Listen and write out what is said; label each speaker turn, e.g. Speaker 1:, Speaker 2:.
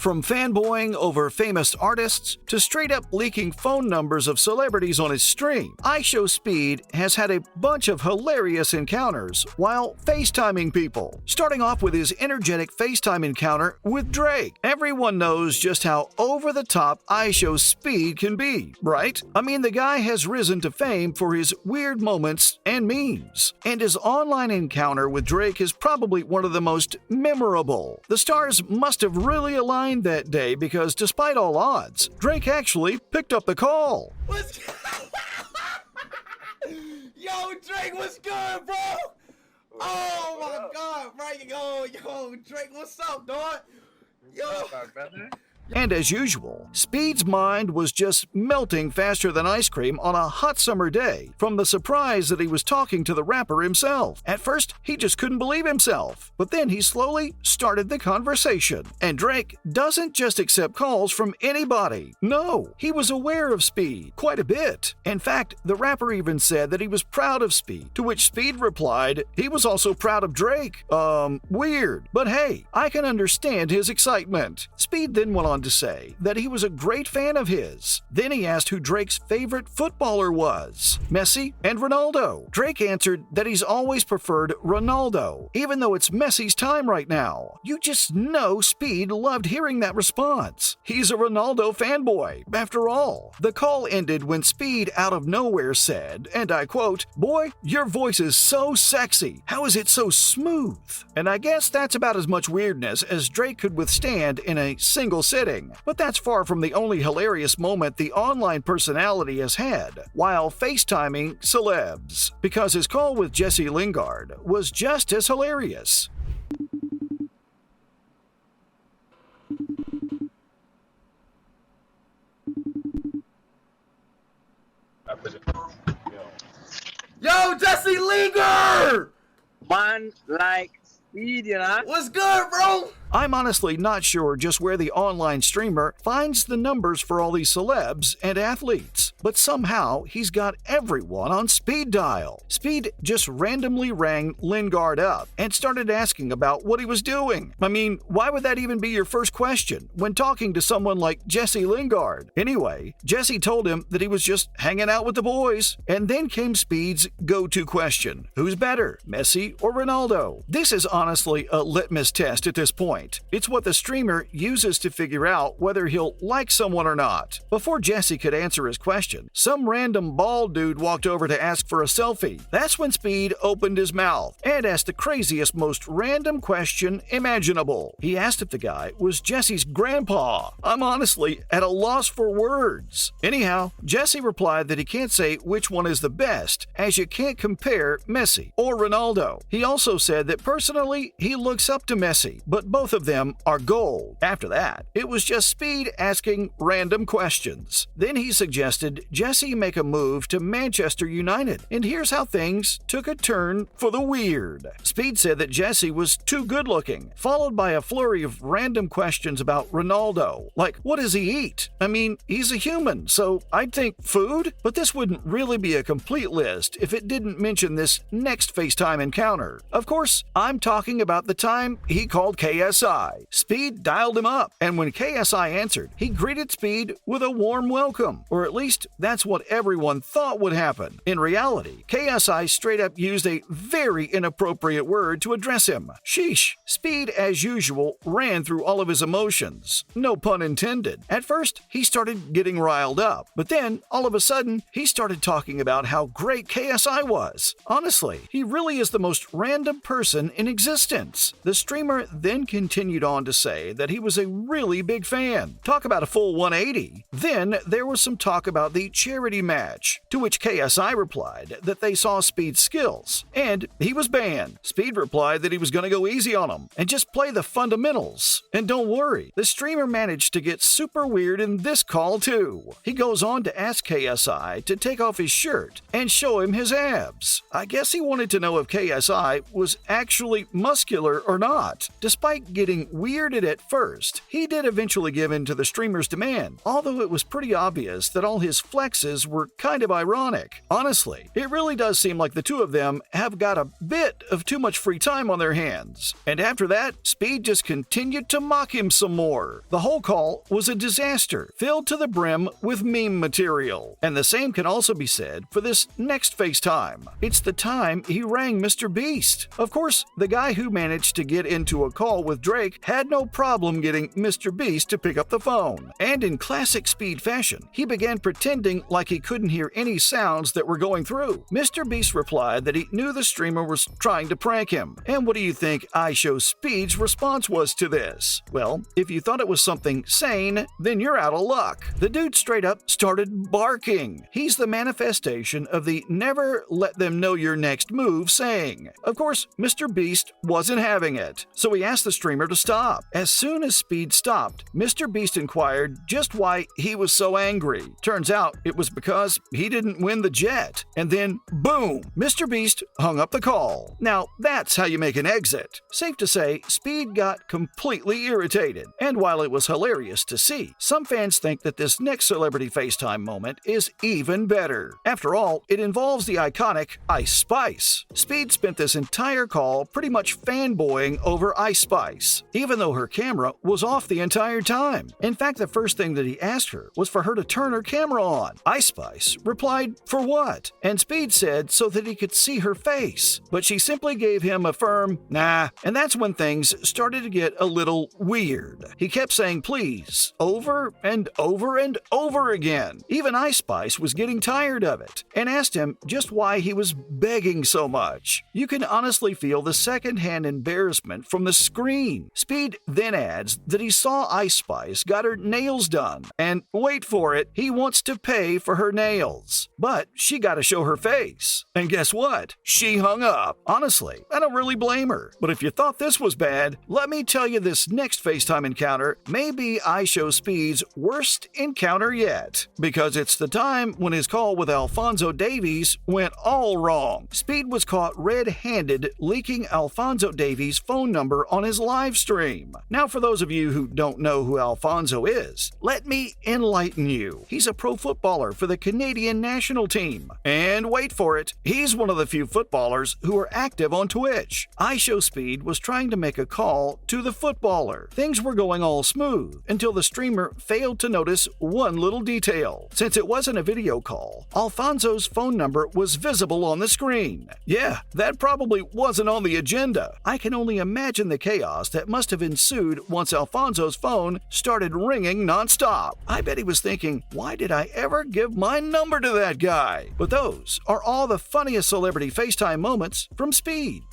Speaker 1: From fanboying over famous artists to straight up leaking phone numbers of celebrities on his stream, iShowSpeed has had a bunch of hilarious encounters while FaceTiming people. Starting off with his energetic FaceTime encounter with Drake. Everyone knows just how over the top iShowSpeed can be, right? I mean, the guy has risen to fame for his weird moments and memes, and his online encounter with Drake is probably one of the most memorable. The stars must have really aligned that day because despite all odds, Drake actually picked up the call.
Speaker 2: What's Yo, Drake, what's good, bro? Oh my God, right? Yo, Drake, what's up, dog? Yo.
Speaker 3: What's up, brother?
Speaker 1: And as usual, Speed's mind was just melting faster than ice cream on a hot summer day from the surprise that he was talking to the rapper himself. At first, he just couldn't believe himself, but then he slowly started the conversation. And Drake doesn't just accept calls from anybody. No, he was aware of Speed quite a bit. In fact, the rapper even said that he was proud of Speed, to which Speed replied he was also proud of Drake. Weird, but hey, I can understand his excitement. Speed then went on to say that he was a great fan of his. Then he asked who Drake's favorite footballer was, Messi and Ronaldo. Drake answered that he's always preferred Ronaldo, even though it's Messi's time right now. You just know Speed loved hearing that response. He's a Ronaldo fanboy, after all. The call ended when Speed out of nowhere said, and I quote, "Boy, your voice is so sexy. How is it so smooth?" And I guess that's about as much weirdness as Drake could withstand in a single sitting. But that's far from the only hilarious moment the online personality has had while FaceTiming celebs, because his call with Jesse Lingard was just as hilarious.
Speaker 2: Yo, Jesse Lingard!
Speaker 3: Man like Speed, you know?
Speaker 2: What's good, bro?
Speaker 1: I'm honestly not sure just where the online streamer finds the numbers for all these celebs and athletes, but somehow he's got everyone on speed dial. Speed just randomly rang Lingard up and started asking about what he was doing. I mean, why would that even be your first question when talking to someone like Jesse Lingard? Anyway, Jesse told him that he was just hanging out with the boys, and then came Speed's go-to question: who's better, Messi or Ronaldo? This is honestly a litmus test at this point. It's what the streamer uses to figure out whether he'll like someone or not. Before Jesse could answer his question, some random bald dude walked over to ask for a selfie. That's when Speed opened his mouth and asked the craziest, most random question imaginable. He asked if the guy was Jesse's grandpa. I'm honestly at a loss for words. Anyhow, Jesse replied that he can't say which one is the best, as you can't compare Messi or Ronaldo. He also said that personally he looks up to Messi, but both of them are gold. After that, it was just Speed asking random questions. Then he suggested Jesse make a move to Manchester United, and here's how things took a turn for the weird. Speed said that Jesse was too good looking, followed by a flurry of random questions about Ronaldo, like what does he eat? I mean, he's a human, so I'd think food, but this wouldn't really be a complete list if it didn't mention this next FaceTime encounter. Of course, I'm talking about the time he called KSI. Speed dialed him up, and when KSI answered, he greeted Speed with a warm welcome, or at least that's what everyone thought would happen. In reality, KSI straight up used a very inappropriate word to address him. Sheesh. Speed, as usual, ran through all of his emotions. No pun intended. At first, he started getting riled up, but then, all of a sudden, he started talking about how great KSI was. Honestly, he really is the most random person in existence. The streamer then continued on to say that he was a really big fan. Talk about a full 180. Then there was some talk about the charity match, to which KSI replied that they saw Speed's skills, and he was banned. Speed replied that he was going to go easy on him and just play the fundamentals. And don't worry, the streamer managed to get super weird in this call too. He goes on to ask KSI to take off his shirt and show him his abs. I guess he wanted to know if KSI was actually muscular or not. Despite getting weirded at first, he did eventually give in to the streamer's demand, although it was pretty obvious that all his flexes were kind of ironic. Honestly, it really does seem like the two of them have got a bit of too much free time on their hands. And after that, Speed just continued to mock him some more. The whole call was a disaster, filled to the brim with meme material. And the same can also be said for this next FaceTime. It's the time he rang Mr. Beast. Of course, the guy who managed to get into a call with Drake had no problem getting Mr. Beast to pick up the phone. And in classic Speed fashion, he began pretending like he couldn't hear any sounds that were going through. Mr. Beast replied that he knew the streamer was trying to prank him. And what do you think iShowSpeed's response was to this? Well, if you thought it was something sane, then you're out of luck. The dude straight up started barking. He's the manifestation of the never let them know your next move saying. Of course, Mr. Beast wasn't having it, so he asked the streamer to stop. As soon as Speed stopped, Mr. Beast inquired just why he was so angry. Turns out it was because he didn't win the jet. And then, boom, Mr. Beast hung up the call. Now, that's how you make an exit. Safe to say, Speed got completely irritated. And while it was hilarious to see, some fans think that this next celebrity FaceTime moment is even better. After all, it involves the iconic Ice Spice. Speed spent this entire call pretty much fanboying over Ice Spice, even though her camera was off the entire time. In fact, the first thing that he asked her was for her to turn her camera on. Ice Spice replied, "For what?" And Speed said so that he could see her face. But she simply gave him a firm, "Nah," and that's when things started to get a little weird. He kept saying please over and over and over again. Even Ice Spice was getting tired of it and asked him just why he was begging so much. You can honestly feel the secondhand embarrassment from the screen. Speed then adds that he saw Ice Spice got her nails done, and wait for it, he wants to pay for her nails. But she got to show her face. And guess what? She hung up. Honestly, I don't really blame her. But if you thought this was bad, let me tell you this next FaceTime encounter may be iShowSpeed's worst encounter yet. Because it's the time when his call with Alphonso Davies went all wrong. Speed was caught red-handed leaking Alphonso Davies' phone number on his live stream. Now, for those of you who don't know who Alphonso is, let me enlighten you. He's a pro footballer for the Canadian national team. And wait for it, he's one of the few footballers who are active on Twitch. iShowSpeed was trying to make a call to the footballer. Things were going all smooth until the streamer failed to notice one little detail. Since it wasn't a video call, Alfonso's phone number was visible on the screen. Yeah, that probably wasn't on the agenda. I can only imagine the chaos that must have ensued once Alfonso's phone started ringing nonstop. I bet he was thinking, why did I ever give my number to that guy? But those are all the funniest celebrity FaceTime moments from Speed.